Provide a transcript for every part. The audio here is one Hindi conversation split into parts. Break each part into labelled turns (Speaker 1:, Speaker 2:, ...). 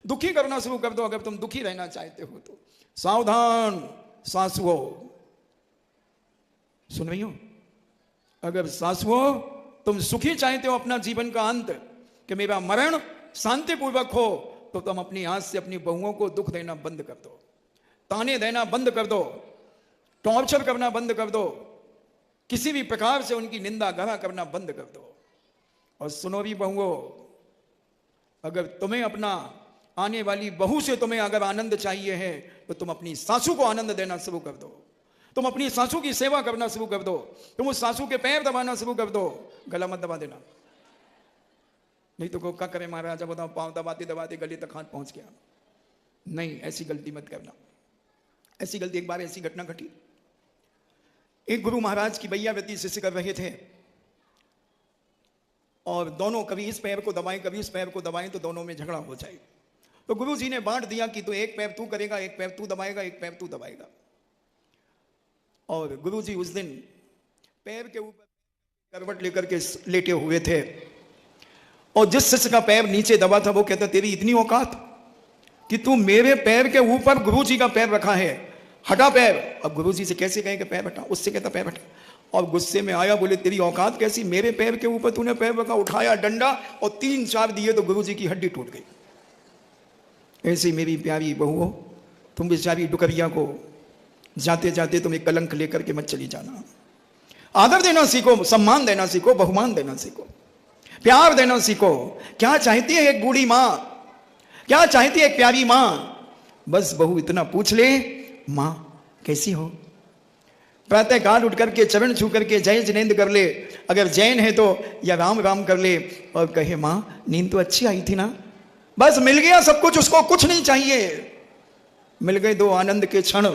Speaker 1: दुखी करना शुरू कर दो अगर तुम दुखी रहना चाहते हो तो। सावधान सासुओं, सुन रही हो? अगर सासुओं तुम सुखी चाहते हो अपना जीवन का अंत, कि मेरा मरण शांतिपूर्वक हो, तो तुम अपनी आंख से अपनी बहुओं को दुख देना बंद कर दो, ताने देना बंद कर दो, टॉर्चर करना बंद कर दो, किसी भी प्रकार से उनकी निंदा गढ़ा करना बंद कर दो। और सुनो भी बहुओं, अगर तुम्हें अपना आने वाली बहू से तुम्हें अगर आनंद चाहिए है तो तुम अपनी सासू को आनंद देना शुरू कर दो, तुम अपनी सासू की सेवा करना शुरू कर दो, तुम उस सासू के पैर दबाना शुरू कर दो। गला मत दबा देना, नहीं तो क्या करे महाराज, बताओ पांव दबाते दबाते गले तक हाथ पहुंच गया। नहीं, ऐसी गलती मत करना। ऐसी गलती, एक बार ऐसी घटना घटी, एक गुरु महाराज की बैयावती शिष्य कर रहे थे और दोनों कभी इस पैर को दबाएं कभी इस पैर को दबाएं तो दोनों में झगड़ा हो जाए। तो गुरु जी ने बांट दिया कि तो एक पैर तू करेगा, एक पैर तू दबाएगा, एक पैर तू दबाएगा। और गुरु जी उस दिन पैर के ऊपर करवट लेकर के लेटे हुए थे और जिस शिष्य का पैर नीचे दबा था वो कहता, तेरी इतनी औकात कि तू मेरे पैर के ऊपर गुरु जी का पैर रखा है, हटा पैर। अब गुरु जी से कैसे कहे कि पैर हटा, उससे कहता पैर हटा। और गुस्से में आया, बोले तेरी औकात कैसी, मेरे पैर के ऊपर तूने पैर रखा। उठाया डंडा और 3-4 दिए तो गुरु जी की हड्डी टूट गई। ऐसी मेरी प्यारी बहुओं, तुम बेचारी डुकरिया को जाते जाते तुम एक कलंक लेकर के मत चली जाना। आदर देना सीखो, सम्मान देना सीखो, बहुमान देना सीखो, प्यार देना सीखो। क्या चाहती है एक बूढ़ी मां, क्या चाहती है एक प्यारी मां? बस बहू इतना पूछ ले, मां कैसी हो? प्रातः काल उठ करके चरण छू करके जय जिनेन्द्र कर ले, अगर जैन है तो या राम राम कर ले और कहे मां नींद तो अच्छी आई थी ना। बस मिल गया सब कुछ, उसको कुछ नहीं चाहिए। मिल गए 2 आनंद के क्षण,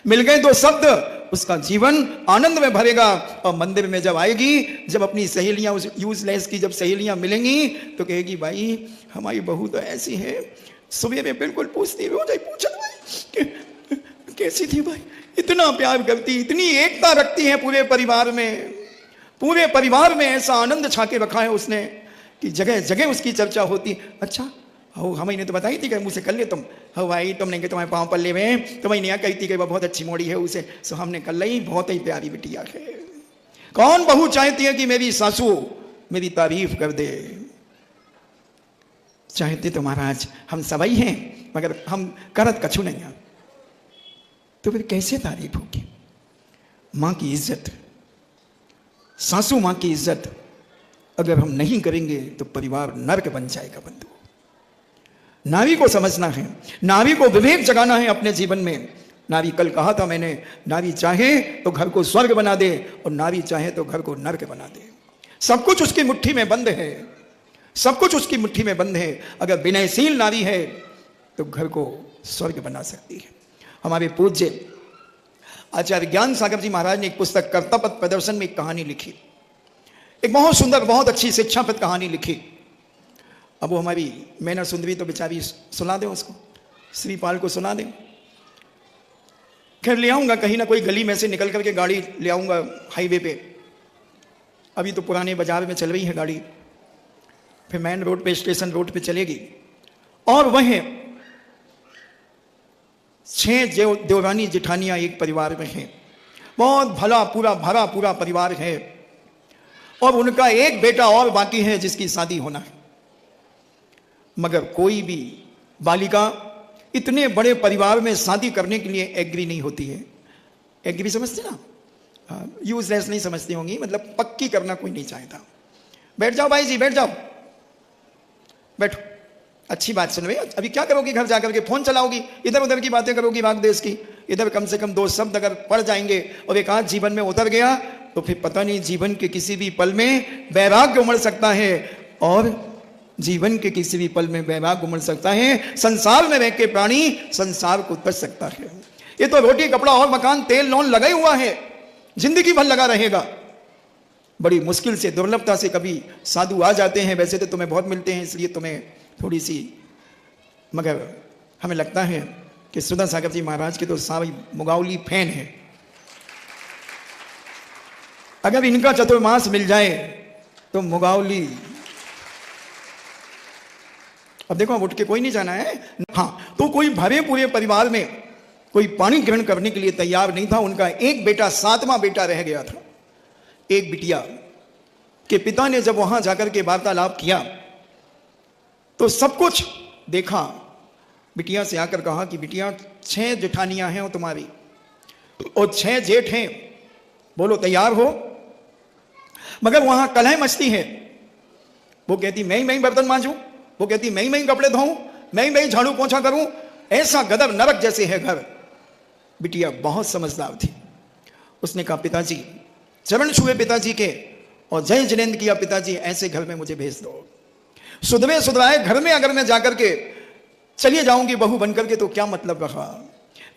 Speaker 1: मिल गए 2 शब्द, उसका जीवन आनंद में भरेगा। और मंदिर में जब आएगी, जब अपनी सहेलियां उस यूजलेस की जब सहेलियां मिलेंगी तो कहेगी भाई हमारी बहू तो ऐसी है, सुबह में बिल्कुल पूछती हो जाए, पूछा भाई कैसी थी भाई, इतना प्यार करती, इतनी एकता रखती है पूरे परिवार में। पूरे परिवार में ऐसा आनंद छा के रखा है उसने कि जगह जगह उसकी चर्चा होती। अच्छा हो, हमें तो बताई थी कि मुझसे कर ले तुम, हो भाई तुमने कि तुम्हारे पाँव पल्ले में, तुम्हें नहीं कही थी कि वह बहुत अच्छी मोड़ी है उसे, सो हमने कर ली, बहुत ही प्यारी बिटिया है। कौन बहू चाहती है कि मेरी सासू मेरी तारीफ कर दे? चाहते तो महाराज हम सभी हैं, मगर हम करत कछु नहीं हैं। तो फिर कैसे तारीफ होगी? मां की इज्जत, सासू मां की इज्जत अगर हम नहीं करेंगे तो परिवार नरक बन जाएगा। बंधु, नारी को समझना है, नारी को विवेक जगाना है अपने जीवन में। नारी, कल कहा था मैंने, नारी चाहे तो घर को स्वर्ग बना दे और नारी चाहे तो घर को नरक बना दे। सब कुछ उसकी मुट्ठी में बंद है, सब कुछ उसकी मुट्ठी में बंद है। अगर विनयशील नारी है तो घर को स्वर्ग बना सकती है। हमारे पूज्य आचार्य ज्ञान सागर जी महाराज ने एक पुस्तक कर्तव्य प्रदर्शन में एक कहानी लिखी, एक बहुत सुंदर बहुत अच्छी शिक्षाप्रद कहानी लिखी। अब वो हमारी मैना सुंदरी तो बेचारी सुना दे, उसको श्रीपाल को सुना दे। खैर ले आऊंगा कहीं ना कोई गली में से निकल करके गाड़ी ले आऊंगा हाईवे पे। अभी तो पुराने बाजार में चल रही है गाड़ी, फिर मेन रोड पे स्टेशन रोड पे चलेगी। और वह 6 देवरानी जेठानियां एक परिवार में हैं, बहुत भला पूरा भरा पूरा परिवार है। और उनका एक बेटा और बाकी है जिसकी शादी होना है। मगर कोई भी बालिका इतने बड़े परिवार में शादी करने के लिए एग्री नहीं होती है। एग्री समझते ना, यूजलेस नहीं समझती होंगी, मतलब पक्की करना कोई नहीं चाहता। बैठ जाओ भाई जी, बैठ जाओ, बैठो, अच्छी बात सुन रहे। अभी क्या करोगी? घर जाकर के फोन चलाओगी, इधर उधर की बातें करोगी भाग देश की। इधर कम से कम 2 शब्द अगर पढ़ जाएंगे और एक आध जीवन में उतर गया तो फिर पता नहीं जीवन के किसी भी पल में वैराग्य उमड़ सकता है, और जीवन के किसी भी पल में वैराग्य उमड़ सकता है। संसार में रह के प्राणी संसार को बच सकता है। ये तो रोटी कपड़ा और मकान तेल लोन लगा ही हुआ है, जिंदगी भर लगा रहेगा। बड़ी मुश्किल से दुर्लभता से कभी साधु आ जाते हैं, वैसे तो तुम्हें बहुत मिलते हैं इसलिए तुम्हें थोड़ी सी, मगर हमें लगता है कि सुधा सागर जी महाराज के तो सारी मुगावली फैन है। अगर इनका चतुर्मास मिल जाए तो मुगावली अब देखो, अब उठ के कोई नहीं जाना है। हाँ, तो कोई भरे पूरे परिवार में कोई पानी ग्रहण करने के लिए तैयार नहीं था। उनका एक बेटा, 7वां बेटा रह गया था। एक बिटिया के पिता ने जब वहां जाकर के वार्तालाप किया तो सब कुछ देखा। बिटिया से आकर कहा कि बिटिया, 6 जेठानियां हैं तुम्हारी और 6 जेठ हैं, बोलो तैयार हो? मगर वहां कलह मचती है। वो कहती मैं ही बर्तन मांजूं, वो कहती मैं ही कपड़े धोऊं, मैं ही झाड़ू पोंछा करूं। ऐसा गदर नरक जैसे है घर। बिटिया बहुत समझदार थी। उसने कहा पिताजी, चरण छुए पिताजी के और जय जिनेंद्र किया, पिताजी ऐसे घर में मुझे भेज दो। सुधरे सुधराए घर में अगर मैं जाकर के चलिए जाऊंगी बहू बनकर के तो क्या मतलब रहा।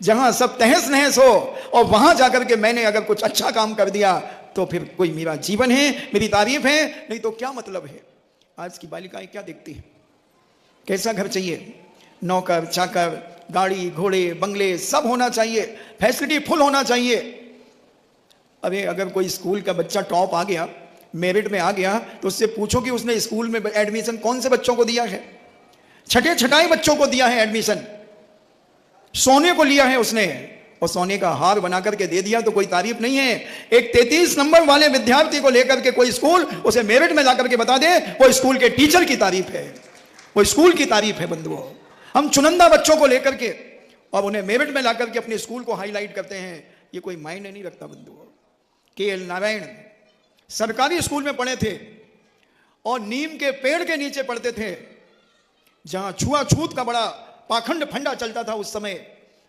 Speaker 1: जहां सब तहस नहस हो और वहां जाकर के मैंने अगर कुछ अच्छा काम कर दिया तो फिर कोई मेरा जीवन है, मेरी तारीफ है, नहीं तो क्या मतलब है। आज की बालिकाएं क्या देखती है? कैसा घर चाहिए? नौकर चाकर, गाड़ी घोड़े बंगले सब होना चाहिए, फैसिलिटी फुल होना चाहिए। अरे अगर कोई स्कूल का बच्चा टॉप आ गया, मेरिट में आ गया, तो उससे पूछो कि उसने स्कूल में एडमिशन कौन से बच्चों को दिया है? छठे छठाई बच्चों को दिया है एडमिशन। सोने को लिया है उसने और सोने का हार बना करके दे दिया तो कोई तारीफ नहीं है। एक 33 नंबर वाले विद्यार्थी को लेकर के कोई स्कूल उसे मेरिट में जाकर के बता दे, वो स्कूल के टीचर की तारीफ है, वो स्कूल की तारीफ है। बंधुओं, हम चुनिंदा बच्चों को लेकर के और उन्हें मेरिट में लाकर के अपने स्कूल को हाईलाइट करते हैं, ये कोई मायने नहीं रखता। बंधुओं, के.एल. नारायण सरकारी स्कूल में पढ़े थे और नीम के पेड़ के नीचे पढ़ते थे, जहां छुआछूत का बड़ा पाखंड फंडा चलता था। उस समय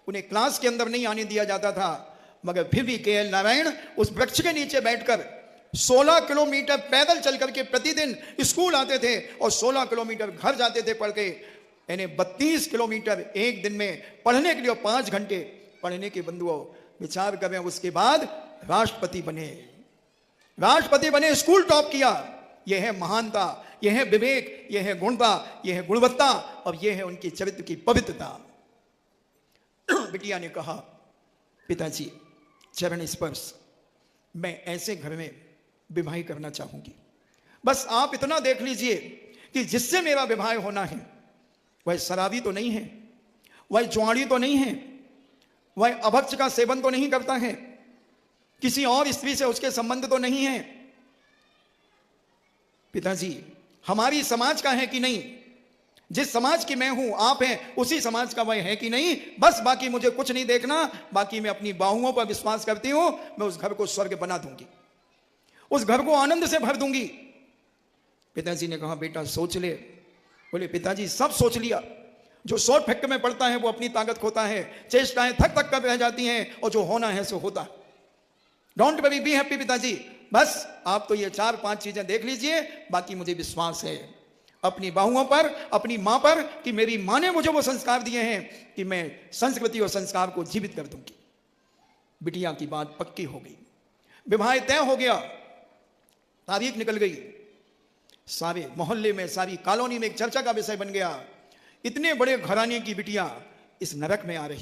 Speaker 1: उन्हें क्लास के अंदर नहीं आने दिया जाता था, मगर फिर भी के.एल. नारायण उस वृक्ष के नीचे बैठकर 16 किलोमीटर पैदल चल करके प्रतिदिन स्कूल आते थे और 16 किलोमीटर घर जाते थे पढ़ के। यानी 32 किलोमीटर एक दिन में पढ़ने के लिए 5 घंटे पढ़ने के। बंधुओं, विचार करें, उसके बाद राष्ट्रपति बने, राष्ट्रपति बने, स्कूल टॉप किया। यह है महानता, यह है विवेक, यह है गुणता, यह है गुणवत्ता और यह है उनकी चरित्र की पवित्रता। बिटिया ने कहा पिताजी, चरण स्पर्श, मैं ऐसे घर में विवाह करना चाहूंगी। बस आप इतना देख लीजिए कि जिससे मेरा विवाह होना है वह शराबी तो नहीं है, वह जुआड़ी तो नहीं है, वह अभक्ष का सेवन तो नहीं करता है, किसी और स्त्री से उसके संबंध तो नहीं है। पिताजी, हमारी समाज का है कि नहीं? जिस समाज की मैं हूं, आप हैं, उसी समाज का वह है कि नहीं? बस बाकी मुझे कुछ नहीं देखना, बाकी मैं अपनी बाहुओं पर विश्वास करती हूं। मैं उस घर को स्वर्ग बना दूंगी, उस घर को आनंद से भर दूंगी। पिताजी ने कहा बेटा सोच ले। बोले पिताजी सब सोच लिया। जो शॉर्ट फैक्ट में पड़ता है वो अपनी ताकत खोता है, चेष्टाएं थक थक कर रह जाती हैं और जो होना है सो होता। डोंट वरी, बी हैप्पी पिताजी। बस आप तो ये 4-5 चीजें देख लीजिए, बाकी मुझे विश्वास है अपनी बाहुओं पर, अपनी मां पर, कि मेरी मां ने मुझे वो संस्कार दिए हैं कि मैं संस्कृति और संस्कार को जीवित कर दूंगी। बिटिया की बात पक्की हो गई, विवाह तय हो गया, तारीख निकल गई। सारे मोहल्ले में, सारी कॉलोनी में एक चर्चा का विषय बन गया। इतने बड़े घराने की बिटिया इस नरक में आ रही